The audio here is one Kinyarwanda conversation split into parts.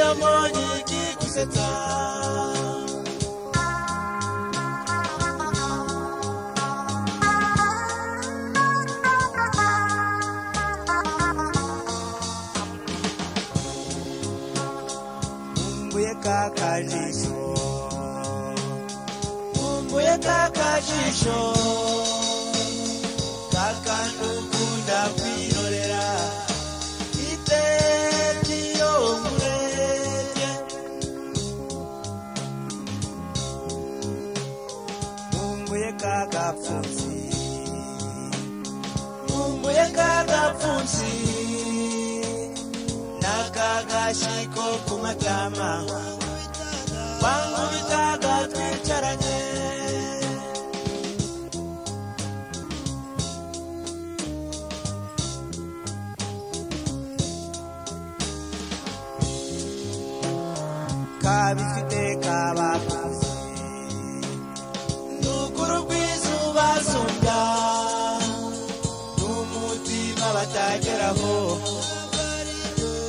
iyo mbonye ikigusetsa Mumbuye kakajisho kakandukunda kwirorera itetiyo murege Mumbuye kakapfunsi nakagashiko kumatama wangu bitaga twicaranye kabifite kabakuzi nukuru rw'izuba zunda n'umutima batageraho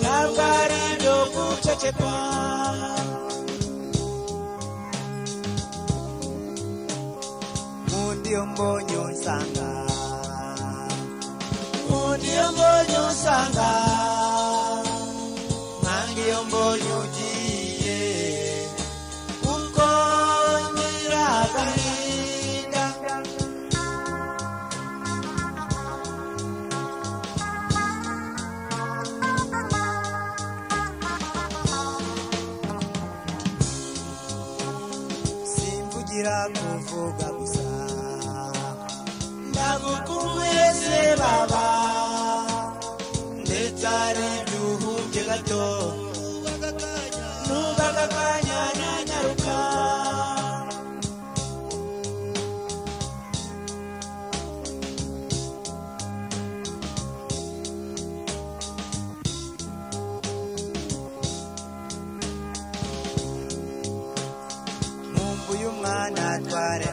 ntabwo ari ibyo gucecekwa Mundiyo mbonye unsanga Mangiyo mbonye ugiye Uko nyiragahinda Simvugira kuvuga gusa Nagukumbuye se baba ndetse ari ibyuhumbye gato nubaga akanya nanyaruka Mumbuye umwana atware